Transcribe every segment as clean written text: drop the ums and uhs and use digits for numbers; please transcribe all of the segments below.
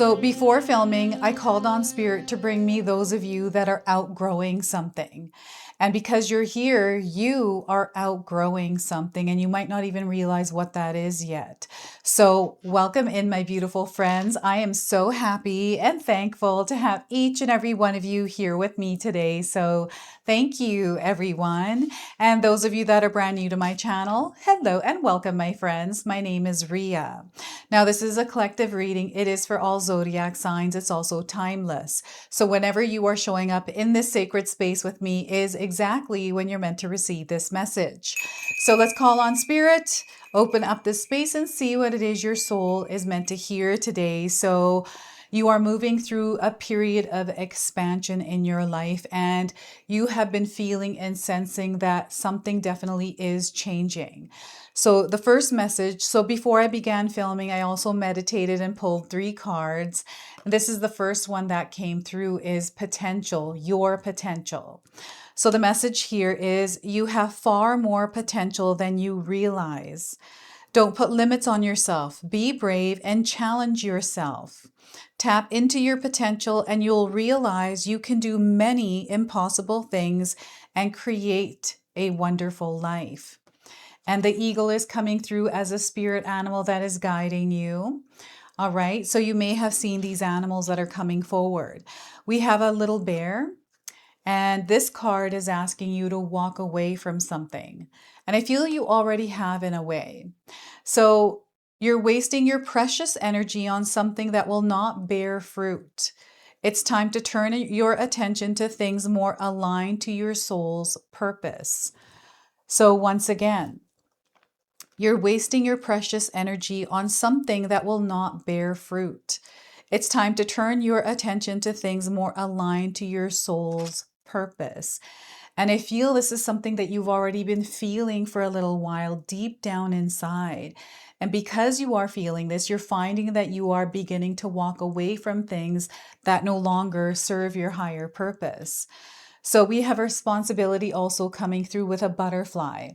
So before filming, I called on Spirit to bring me those of you that are outgrowing something. And because you're here, you are outgrowing something and you might not even realize what that is yet. So welcome in, my beautiful friends. I am so happy and thankful to have each and every one of you here with me today. So thank you, everyone. And those of you that are brand new to my channel, hello and welcome, my friends. My name is Ria. Now, this is a collective reading. It is for all zodiac signs. It's also timeless. So whenever you are showing up in this sacred space with me is exactly when you're meant to receive this message. So let's call on Spirit, open up this space and see what it is your soul is meant to hear today. So you are moving through a period of expansion in your life, and you have been feeling and sensing that something definitely is changing. So the first message, so before I began filming, I also meditated and pulled 3 cards. This is the first one that came through, is potential, your potential. So the message here is you have far more potential than you realize. Don't put limits on yourself. Be brave and challenge yourself. Tap into your potential and you'll realize you can do many impossible things and create a wonderful life. And the eagle is coming through as a spirit animal that is guiding you. All right, so you may have seen these animals that are coming forward. We have a little bear, and this card is asking you to walk away from something. And I feel you already have in a way. So you're wasting your precious energy on something that will not bear fruit. It's time to turn your attention to things more aligned to your soul's purpose. So once again, you're wasting your precious energy on something that will not bear fruit. It's time to turn your attention to things more aligned to your soul's purpose. And I feel this is something that you've already been feeling for a little while deep down inside. And because you are feeling this, you're finding that you are beginning to walk away from things that no longer serve your higher purpose. So we have a responsibility also coming through with a butterfly.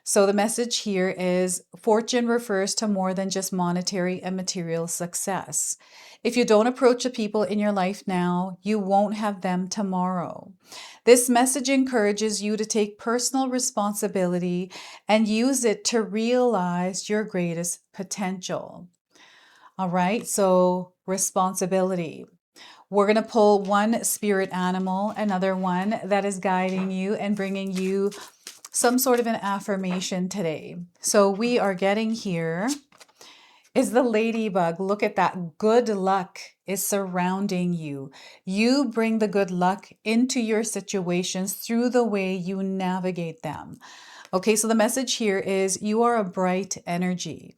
So the message here is fortune refers to more than just monetary and material success. If you don't approach the people in your life now, you won't have them tomorrow. This message encourages you to take personal responsibility and use it to realize your greatest potential. All right, so responsibility. We're going to pull one spirit animal, another one that is guiding you and bringing you some sort of an affirmation today. So we are getting here is the ladybug. Look at that. Good luck is surrounding you. You bring the good luck into your situations through the way you navigate them. Okay, so the message here is you are a bright energy.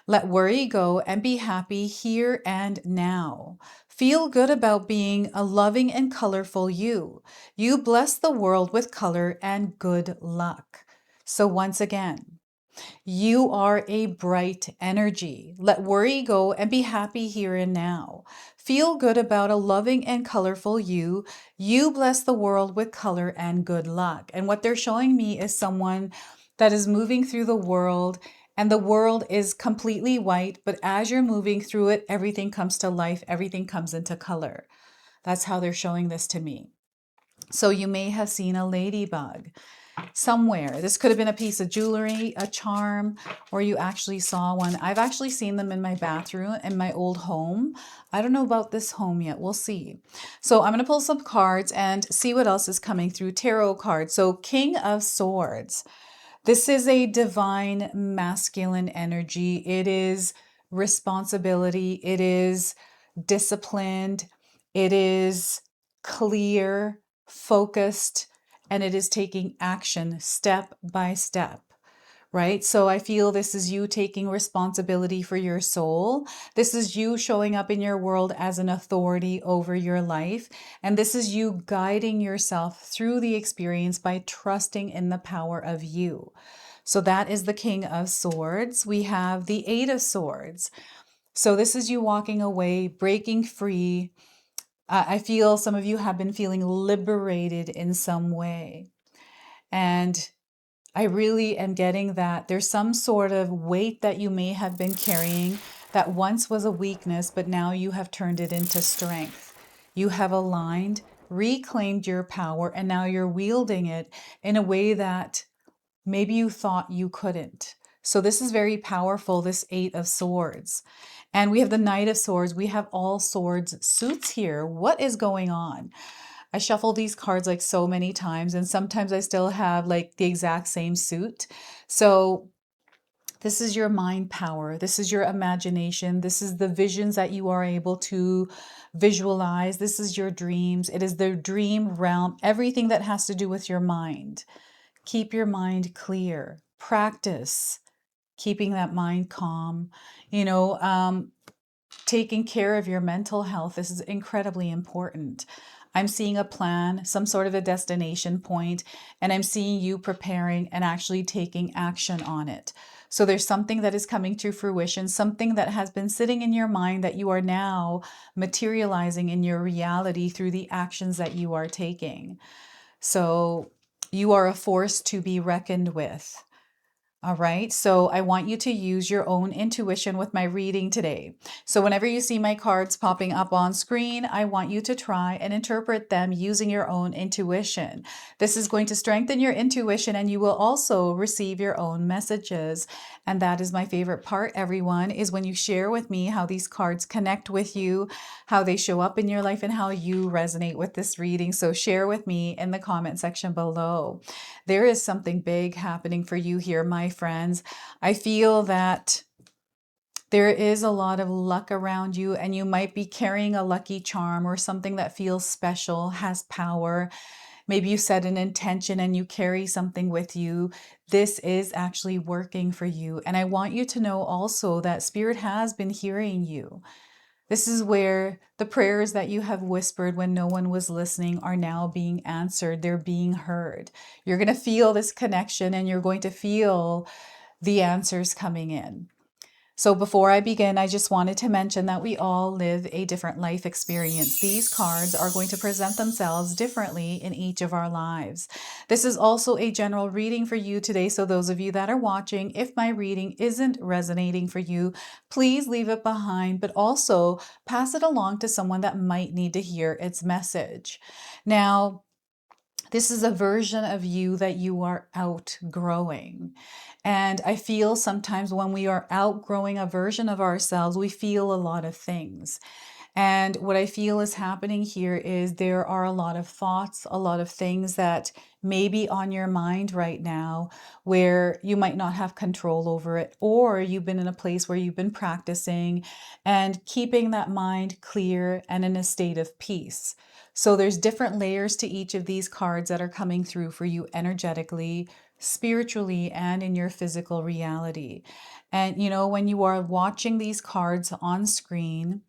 Let worry go and be happy here and now. Feel good about being a loving and colorful you. You bless the world with color and good luck. So once again, you are a bright energy. Let worry go and be happy here and now. Feel good about a loving and colorful you. You bless the world with color and good luck. And what they're showing me is someone that is moving through the world, and the world is completely white, but as you're moving through it, everything comes to life, everything comes into color. That's how they're showing this to me. So you may have seen a ladybug somewhere. This could have been a piece of jewelry, a charm, or you actually saw one. I've actually seen them in my bathroom in my old home. I don't know about this home yet. We'll see. So I'm going to pull some cards and see what else is coming through. Tarot cards. So King of Swords. This is a divine masculine energy. It is responsibility. It is disciplined. It is clear, focused, and it is taking action step by step. Right? So I feel this is you taking responsibility for your soul. This is you showing up in your world as an authority over your life. And this is you guiding yourself through the experience by trusting in the power of you. So that is the King of Swords. We have the Eight of Swords. So this is you walking away, breaking free. I feel some of you have been feeling liberated in some way. And I really am getting that there's some sort of weight that you may have been carrying that once was a weakness, but now you have turned it into strength. You have aligned, reclaimed your power, and now you're wielding it in a way that maybe you thought you couldn't. So this is very powerful, this Eight of Swords. And we have the Knight of Swords. We have all swords suits here. What is going on? I shuffle these cards like so many times, and sometimes I still have like the exact same suit. So this is your mind power. This is your imagination. This is the visions that you are able to visualize. This is your dreams. It is the dream realm, everything that has to do with your mind. Keep your mind clear. Practice keeping that mind calm. Taking care of your mental health. This is incredibly important. I'm seeing a plan, some sort of a destination point, and I'm seeing you preparing and actually taking action on it. So there's something that is coming to fruition, something that has been sitting in your mind that you are now materializing in your reality through the actions that you are taking. So you are a force to be reckoned with. All right, so I want you to use your own intuition with my reading today. So whenever you see my cards popping up on screen, I want you to try and interpret them using your own intuition. This is going to strengthen your intuition, and you will also receive your own messages. And that is my favorite part, everyone, is when you share with me how these cards connect with you, how they show up in your life, and how you resonate with this reading. So share with me in the comment section below. There is something big happening for you here, my friends. I feel that there is a lot of luck around you, and you might be carrying a lucky charm or something that feels special, has power. Maybe you set an intention and you carry something with you. This is actually working for you. And I want you to know also that Spirit has been hearing you. This is where the prayers that you have whispered when no one was listening are now being answered. They're being heard. You're going to feel this connection, and you're going to feel the answers coming in. So before I begin, I just wanted to mention that we all live a different life experience. These cards are going to present themselves differently in each of our lives. This is also a general reading for you today. So those of you that are watching, if my reading isn't resonating for you, please leave it behind, but also pass it along to someone that might need to hear its message. Now, this is a version of you that you are outgrowing. And I feel sometimes when we are outgrowing a version of ourselves, we feel a lot of things. And what I feel is happening here is there are a lot of thoughts, a lot of things that may be on your mind right now where you might not have control over it, or you've been in a place where you've been practicing and keeping that mind clear and in a state of peace. So there's different layers to each of these cards that are coming through for you energetically, spiritually, and in your physical reality. And when you are watching these cards on screen,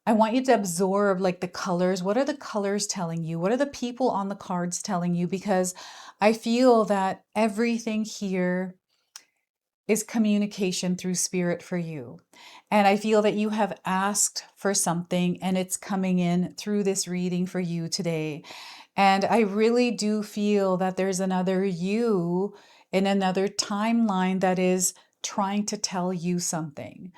I want you to absorb like the colors. What are the colors telling you? What are the people on the cards telling you? Because I feel that everything here is communication through Spirit for you. And I feel that you have asked for something, and it's coming in through this reading for you today. And I really do feel that there's another you in another timeline that is trying to tell you something.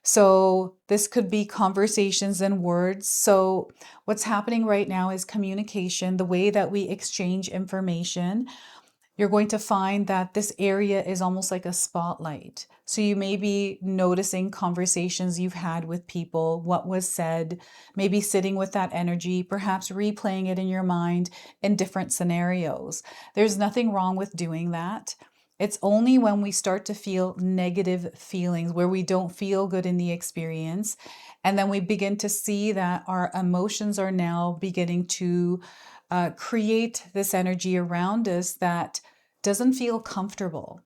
So this could be conversations and words. So what's happening right now is communication, the way that we exchange information. You're going to find that this area is almost like a spotlight. So you may be noticing conversations you've had with people, what was said, maybe sitting with that energy, perhaps replaying it in your mind in different scenarios. There's nothing wrong with doing that. It's only when we start to feel negative feelings where we don't feel good in the experience, and then we begin to see that our emotions are now beginning to create this energy around us that doesn't feel comfortable.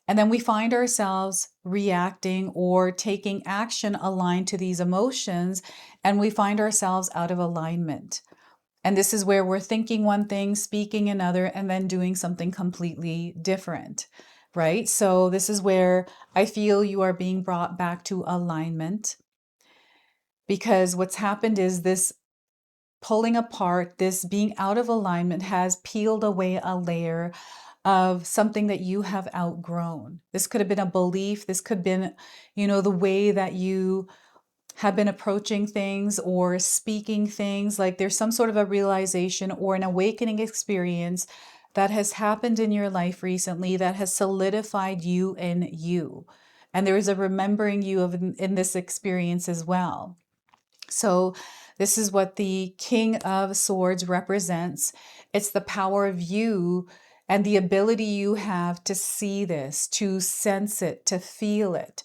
And then we find ourselves reacting or taking action aligned to these emotions, and we find ourselves out of alignment. And this is where we're thinking one thing, speaking another, and then doing something completely different, right? So this is where I feel you are being brought back to alignment, because what's happened is this pulling apart, this being out of alignment has peeled away a layer of something that you have outgrown. This could have been a belief. This could have been, the way that you have been approaching things or speaking things. Like there's some sort of a realization or an awakening experience that has happened in your life recently that has solidified you in you. And there is a remembering you of in this experience as well. So this is what the King of Swords represents. It's the power of you and the ability you have to see this, to sense it, to feel it,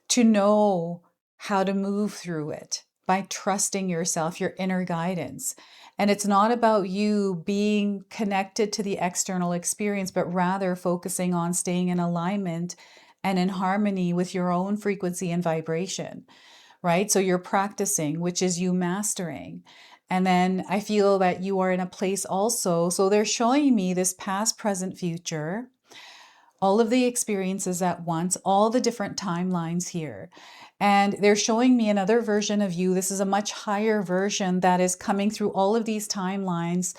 to know how to move through it by trusting yourself, your inner guidance. And it's not about you being connected to the external experience, but rather focusing on staying in alignment and in harmony with your own frequency and vibration, right? So you're practicing, which is you mastering. And then I feel that you are in a place also. So they're showing me this past, present, future, all of the experiences at once, all the different timelines here. And they're showing me another version of you. This is a much higher version that is coming through all of these timelines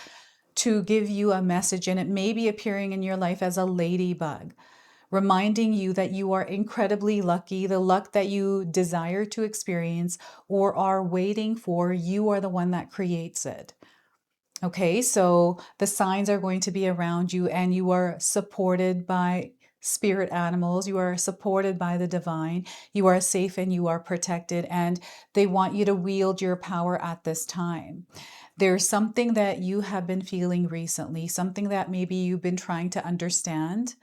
to give you a message. And it may be appearing in your life as a ladybug, reminding you that you are incredibly lucky, the luck that you desire to experience or are waiting for, you are the one that creates it. Okay, so the signs are going to be around you and you are supported by spirit animals. You are supported by the divine. You are safe and you are protected, and they want you to wield your power at this time. There's something that you have been feeling recently, something that maybe you've been trying to understand.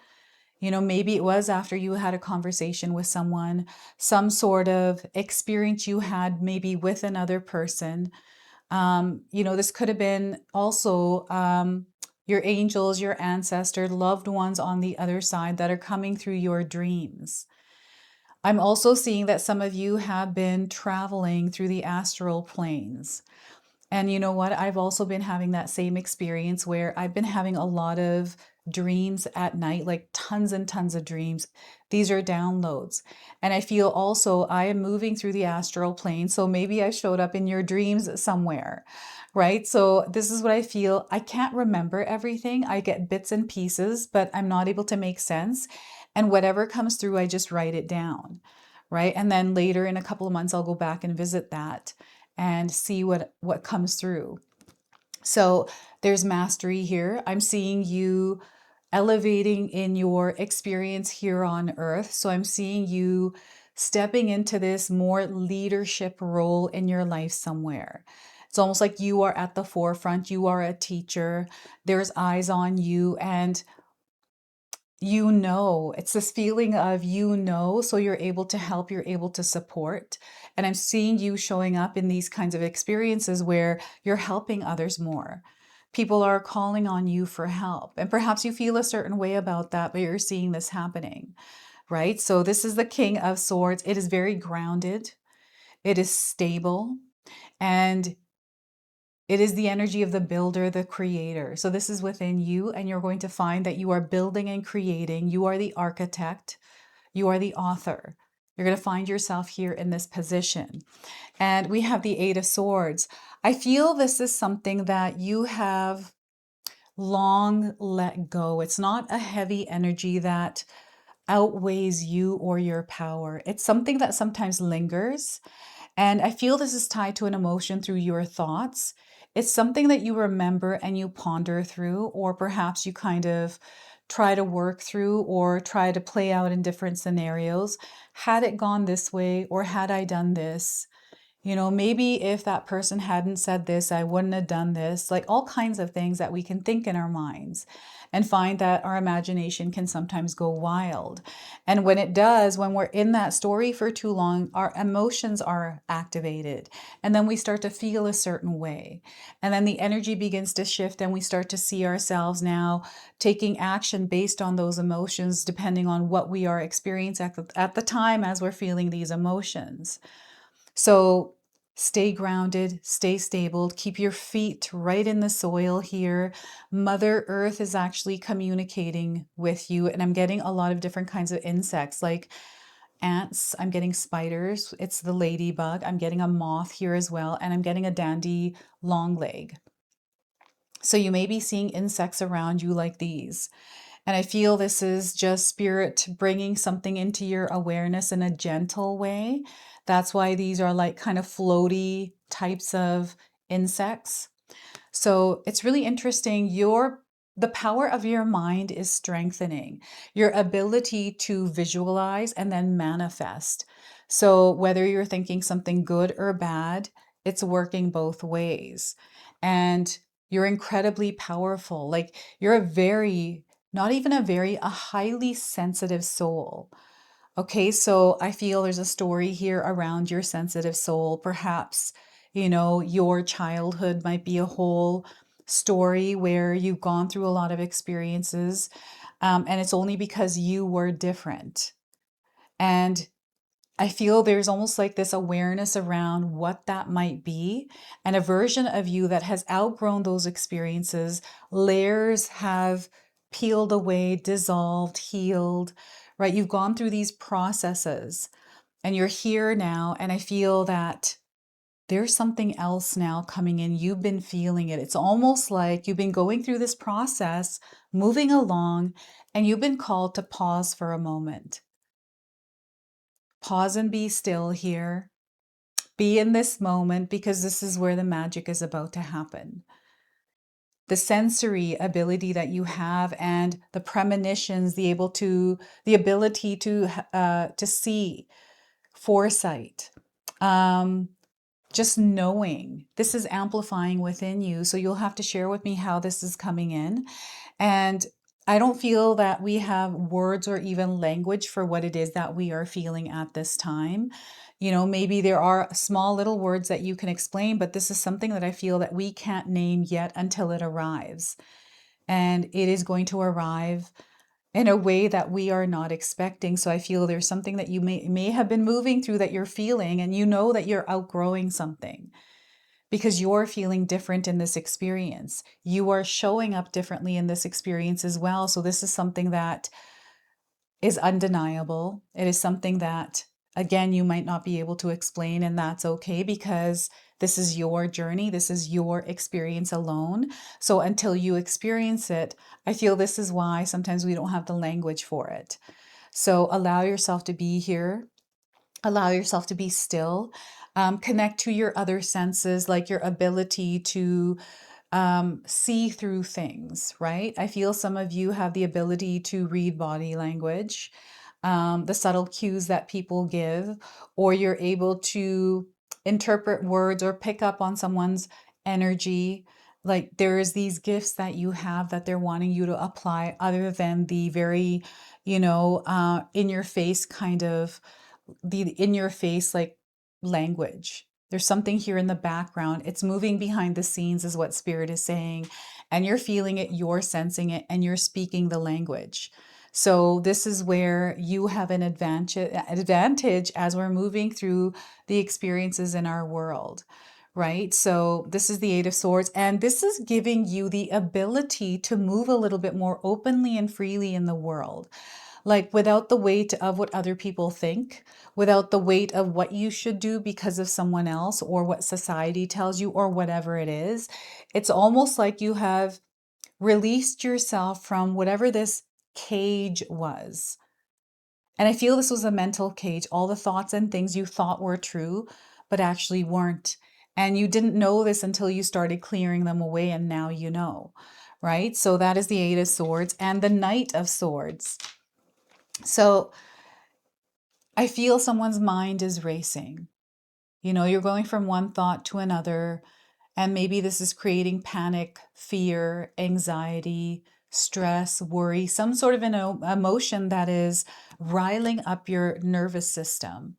Maybe it was after you had a conversation with someone, some sort of experience you had maybe with another person. This could have been also your angels, your ancestors, loved ones on the other side that are coming through your dreams. I'm also seeing that some of you have been traveling through the astral planes. And you know what? I've also been having that same experience where I've been having a lot of dreams at night, like tons and tons of dreams. These are downloads. And I feel also I am moving through the astral plane. So maybe I showed up in your dreams somewhere, right? So this is what I feel. I can't remember everything. I get bits and pieces, but I'm not able to make sense. And whatever comes through, I just write it down, right? And then later in a couple of months, I'll go back and visit that and see what comes through. So there's mastery here. I'm seeing you elevating in your experience here on earth. So I'm seeing you stepping into this more leadership role in your life somewhere. It's almost like you are at the forefront. You are a teacher. There's eyes on you, and it's this feeling of so you're able to help, you're able to support. And I'm seeing you showing up in these kinds of experiences where you're helping others more. People are calling on you for help, and perhaps you feel a certain way about that, but you're seeing this happening, right? So this is the King of Swords. It is very grounded, it is stable, and it is the energy of the builder, the creator. So this is within you, and you're going to find that you are building and creating. You are the architect. You are the author. You're going to find yourself here in this position. And we have the Eight of Swords. I feel this is something that you have long let go. It's not a heavy energy that outweighs you or your power. It's something that sometimes lingers. And I feel this is tied to an emotion through your thoughts. It's something that you remember and you ponder through, or perhaps you kind of try to work through or try to play out in different scenarios. Had it gone this way, or had I done this? Maybe if that person hadn't said this, I wouldn't have done this. Like all kinds of things that we can think in our minds and find that our imagination can sometimes go wild. And when it does, when we're in that story for too long, our emotions are activated. And then we start to feel a certain way. And then the energy begins to shift, and we start to see ourselves now taking action based on those emotions, depending on what we are experiencing at the time as we're feeling these emotions. So stay grounded, stay stable, keep your feet right in the soil here. Mother Earth is actually communicating with you, and I'm getting a lot of different kinds of insects like ants. I'm getting spiders. It's the ladybug. I'm getting a moth here as well, and I'm getting a dandy long leg. So you may be seeing insects around you like these. And I feel this is just spirit bringing something into your awareness in a gentle way. That's why these are like kind of floaty types of insects. So it's really interesting. The power of your mind is strengthening your ability to visualize and then manifest. So whether you're thinking something good or bad, it's working both ways. And you're incredibly powerful. Like you're not even a highly sensitive soul. Okay, so I feel there's a story here around your sensitive soul. Perhaps, your childhood might be a whole story where you've gone through a lot of experiences, and it's only because you were different. And I feel there's almost like this awareness around what that might be, and a version of you that has outgrown those experiences. Layers have peeled away, dissolved, healed, right? You've gone through these processes and you're here now. And I feel that there's something else now coming in. You've been feeling it. It's almost like you've been going through this process, moving along, and you've been called to pause for a moment. Pause and be still here. Be in this moment because this is where the magic is about to happen. The sensory ability that you have and the premonitions, the ability to see, foresight, just knowing, this is amplifying within you. So you'll have to share with me how this is coming in. And I don't feel that we have words or even language for what it is that we are feeling at this time. Maybe there are small little words that you can explain, but this is something that I feel that we can't name yet until it arrives. And it is going to arrive in a way that we are not expecting. So I feel there's something that you may have been moving through that you're feeling, and you know that you're outgrowing something because you're feeling different in this experience. You are showing up differently in this experience as well. So this is something that is undeniable. It is something that, again, you might not be able to explain, and that's okay because this is your journey. This is your experience alone. So until you experience it, I feel this is why sometimes we don't have the language for it. So allow yourself to be here. Allow yourself to be still. Connect to your other senses, like your ability to see through things, right? I feel some of you have the ability to read body language, the subtle cues that people give, or you're able to interpret words or pick up on someone's energy. Like there's these gifts that you have that they're wanting you to apply other than the very, in your face kind of the in your face like language. There's something here in the background. It's moving behind the scenes is what spirit is saying. And you're feeling it, you're sensing it, and you're speaking the language. So this is where you have an advantage as we're moving through the experiences in our world, right? So this is the Eight of Swords, and this is giving you the ability to move a little bit more openly and freely in the world, like without the weight of what other people think, without the weight of what you should do because of someone else or what society tells you or whatever it is. It's almost like you have released yourself from whatever this cage was. And I feel this was a mental cage, all the thoughts and things you thought were true, but actually weren't. And you didn't know this until you started clearing them away, and now you know, right? So that is the Eight of Swords and the Knight of Swords. So I feel someone's mind is racing. You're going from one thought to another, and maybe this is creating panic, fear, anxiety, stress, worry, some sort of an emotion that is riling up your nervous system.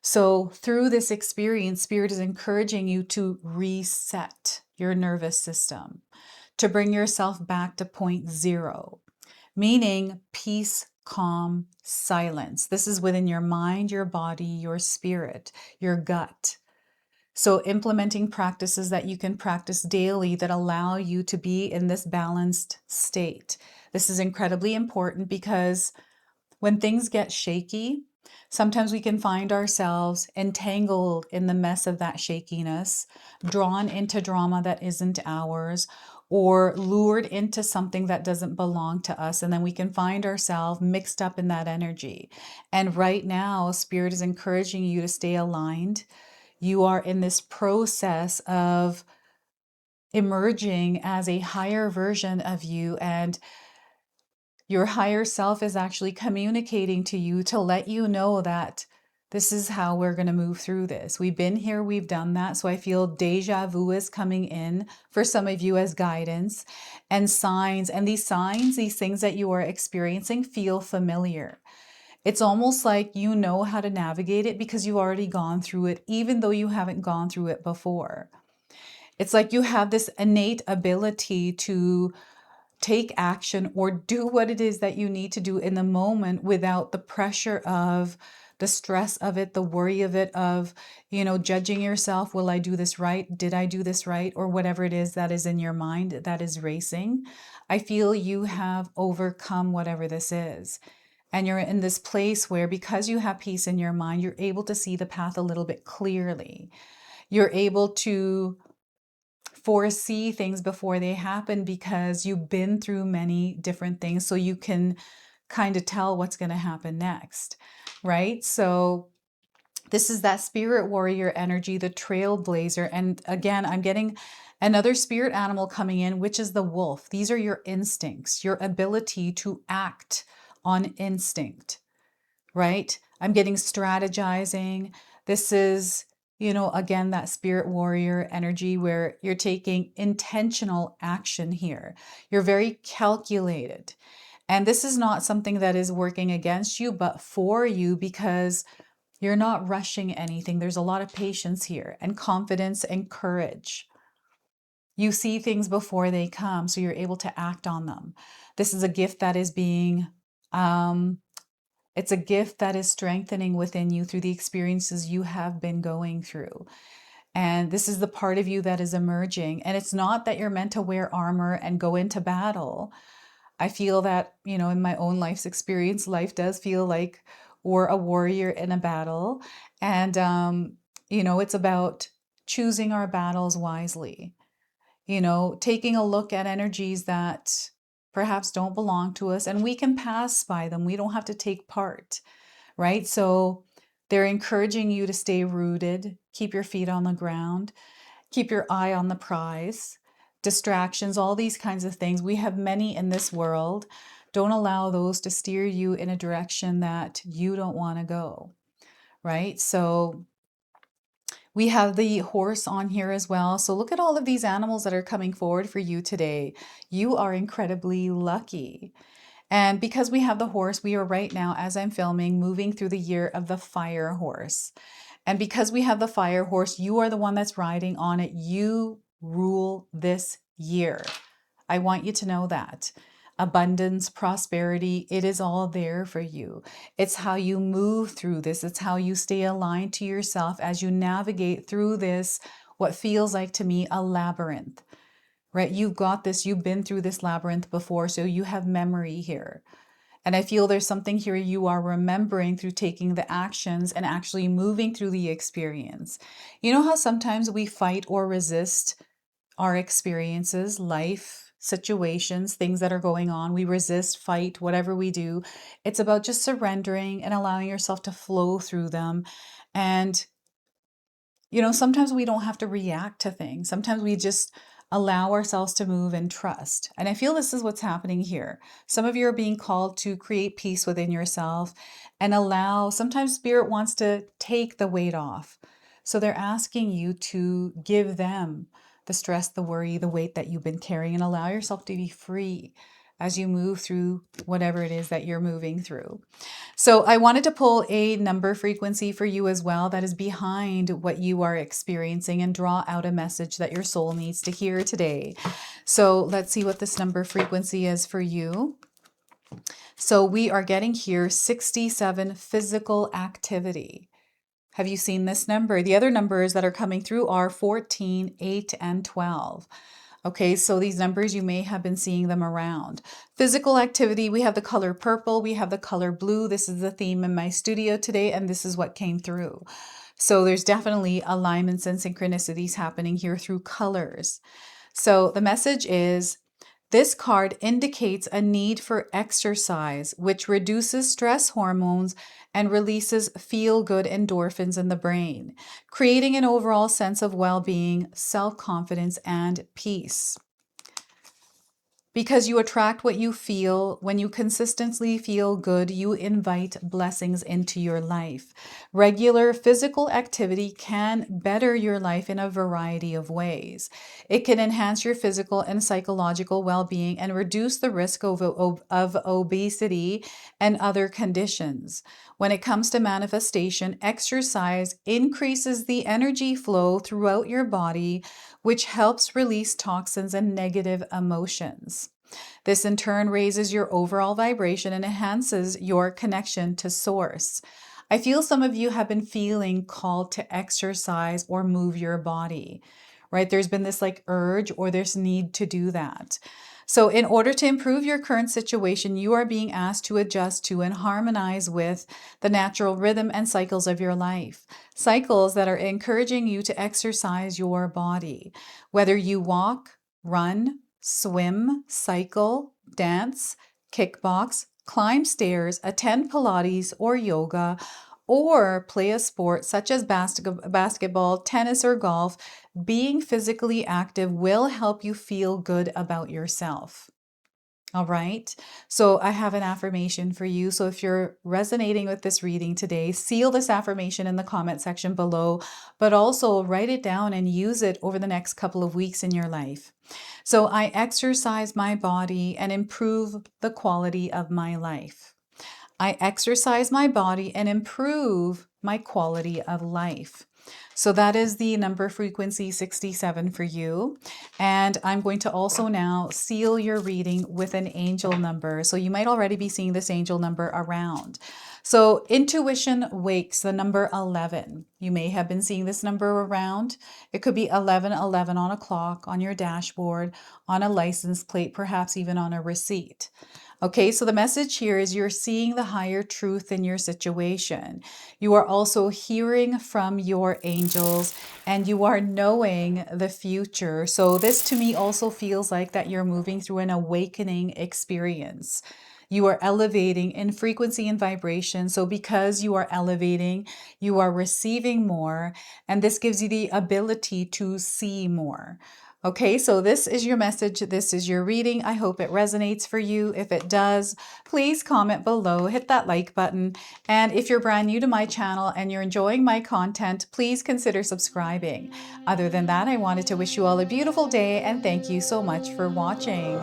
So through this experience, Spirit is encouraging you to reset your nervous system, to bring yourself back to point zero, meaning peace, calm, silence. This is within your mind, your body, your spirit, your gut. So implementing practices that you can practice daily that allow you to be in this balanced state. This is incredibly important because when things get shaky, sometimes we can find ourselves entangled in the mess of that shakiness, drawn into drama that isn't ours, or lured into something that doesn't belong to us. And then we can find ourselves mixed up in that energy. And right now, Spirit is encouraging you to stay aligned. You are in this process of emerging as a higher version of you, and your higher self is actually communicating to you to let you know that this is how we're going to move through this. We've been here, we've done that. So I feel deja vu is coming in for some of you as guidance and signs. And these signs, these things that you are experiencing feel familiar. It's almost like you know how to navigate it because you've already gone through it, even though you haven't gone through it before. It's like you have this innate ability to take action or do what it is that you need to do in the moment without the pressure of the stress of it, the worry of it, of, judging yourself. Will I do this right? Did I do this right? Or whatever it is that is in your mind that is racing. I feel you have overcome whatever this is. And you're in this place where, because you have peace in your mind, you're able to see the path a little bit clearly. You're able to foresee things before they happen because you've been through many different things, so you can kind of tell what's going to happen next, right? So this is that spirit warrior energy, the trailblazer. And again, I'm getting another spirit animal coming in, which is the wolf. These are your instincts, your ability to act on instinct, right? I'm getting strategizing. This is, again, that spirit warrior energy where you're taking intentional action here. You're very calculated. And this is not something that is working against you, but for you, because you're not rushing anything. There's a lot of patience here and confidence and courage. You see things before they come, so you're able to act on them. This is a gift that is being, it's a gift that is strengthening within you through the experiences you have been going through. And this is the part of you that is emerging. And it's not that you're meant to wear armor and go into battle. I feel that, in my own life's experience, life does feel like we're a warrior in a battle. And, it's about choosing our battles wisely, taking a look at energies that perhaps don't belong to us, and we can pass by them. We don't have to take part, right? So they're encouraging you to stay rooted, keep your feet on the ground, keep your eye on the prize, distractions, all these kinds of things. We have many in this world. Don't allow those to steer you in a direction that you don't want to go, right? So we have the horse on here as well. So look at all of these animals that are coming forward for you today. You are incredibly lucky. And because we have the horse, we are right now, as I'm filming, moving through the year of the fire horse. And because we have the fire horse, you are the one that's riding on it. You rule this year. I want you to know that. Abundance, prosperity, it is all there for you. It's how you move through this. It's how you stay aligned to yourself as you navigate through this, what feels like to me a labyrinth, right? You've got this, you've been through this labyrinth before, so you have memory here. And I feel there's something here you are remembering through taking the actions and actually moving through the experience. You know how sometimes we fight or resist our experiences, life, situations, things that are going on. We resist, fight, whatever we do. It's about just surrendering and allowing yourself to flow through them. And, sometimes we don't have to react to things. Sometimes we just allow ourselves to move and trust. And I feel this is what's happening here. Some of you are being called to create peace within yourself and sometimes Spirit wants to take the weight off. So they're asking you to give them the stress, the worry, the weight that you've been carrying, and allow yourself to be free as you move through whatever it is that you're moving through. So I wanted to pull a number frequency for you as well that is behind what you are experiencing and draw out a message that your soul needs to hear today. So let's see what this number frequency is for you. So we are getting here 67, physical activity. Have you seen this number? The other numbers that are coming through are 14, 8, and 12. Okay, so these numbers, you may have been seeing them around. Physical activity, we have the color purple, we have the color blue. This is the theme in my studio today, and this is what came through. So there's definitely alignments and synchronicities happening here through colors. So the message is, this card indicates a need for exercise, which reduces stress hormones and releases feel-good endorphins in the brain, creating an overall sense of well-being, self-confidence, and peace. Because you attract what you feel. When you consistently feel good, you invite blessings into your life. Regular physical activity can better your life in a variety of ways. It can enhance your physical and psychological well-being and reduce the risk of obesity and other conditions. When it comes to manifestation, exercise increases the energy flow throughout your body, which helps release toxins and negative emotions. This in turn raises your overall vibration and enhances your connection to source. I feel some of you have been feeling called to exercise or move your body, right? There's been this like urge or this need to do that. So in order to improve your current situation, you are being asked to adjust to and harmonize with the natural rhythm and cycles of your life. Cycles that are encouraging you to exercise your body. Whether you walk, run, swim, cycle, dance, kickbox, climb stairs, attend Pilates or yoga, or play a sport such as basketball, tennis, or golf, being physically active will help you feel good about yourself. All right. So I have an affirmation for you. So if you're resonating with this reading today, seal this affirmation in the comment section below, but also write it down and use it over the next couple of weeks in your life. So I exercise my body and improve the quality of my life. I exercise my body and improve my quality of life. So that is the number frequency 67 for you. And I'm going to also now seal your reading with an angel number. So you might already be seeing this angel number around. So intuition wakes, the number 11. You may have been seeing this number around. It could be 1111 on a clock, on your dashboard, on a license plate, perhaps even on a receipt. Okay, so the message here is you're seeing the higher truth in your situation. You are also hearing from your angels and you are knowing the future. So this to me also feels like that you're moving through an awakening experience. You are elevating in frequency and vibration. So because you are elevating, you are receiving more, and this gives you the ability to see more. Okay, so this is your message. This is your reading. I hope it resonates for you. If it does, please comment below, hit that like button. And if you're brand new to my channel and you're enjoying my content, please consider subscribing. Other than that, I wanted to wish you all a beautiful day and thank you so much for watching.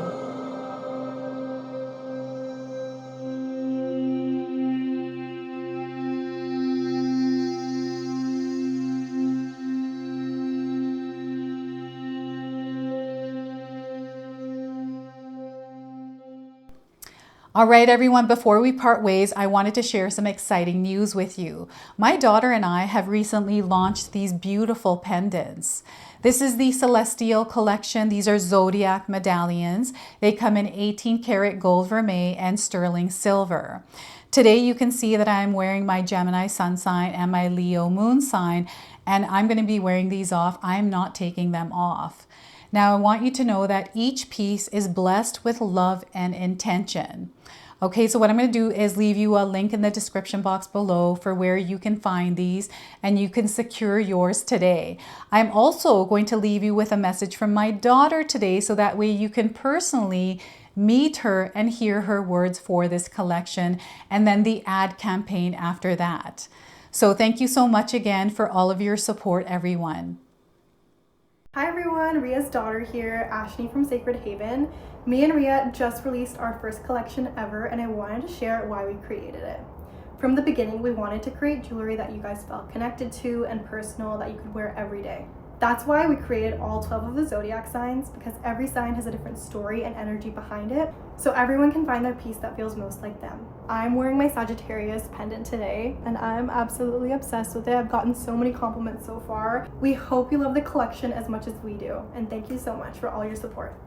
All right, everyone, before we part ways, I wanted to share some exciting news with you. My daughter and I have recently launched these beautiful pendants. This is the Celestial Collection. These are zodiac medallions. They come in 18 karat gold vermeil and sterling silver. Today, you can see that I'm wearing my Gemini sun sign and my Leo moon sign, and I'm going to be wearing these off. I'm not taking them off. Now, I want you to know that each piece is blessed with love and intention. Okay, so what I'm going to do is leave you a link in the description box below for where you can find these and you can secure yours today. I'm also going to leave you with a message from my daughter today so that way you can personally meet her and hear her words for this collection and then the ad campaign after that. So thank you so much again for all of your support, everyone. Hi everyone, Ria's daughter here, Ashley from Sacred Haven. Me and Ria just released our first collection ever and I wanted to share why we created it. From the beginning, we wanted to create jewelry that you guys felt connected to and personal that you could wear every day. That's why we created all 12 of the zodiac signs, because every sign has a different story and energy behind it, so everyone can find their piece that feels most like them. I'm wearing my Sagittarius pendant today, and I'm absolutely obsessed with it. I've gotten so many compliments so far. We hope you love the collection as much as we do, and thank you so much for all your support.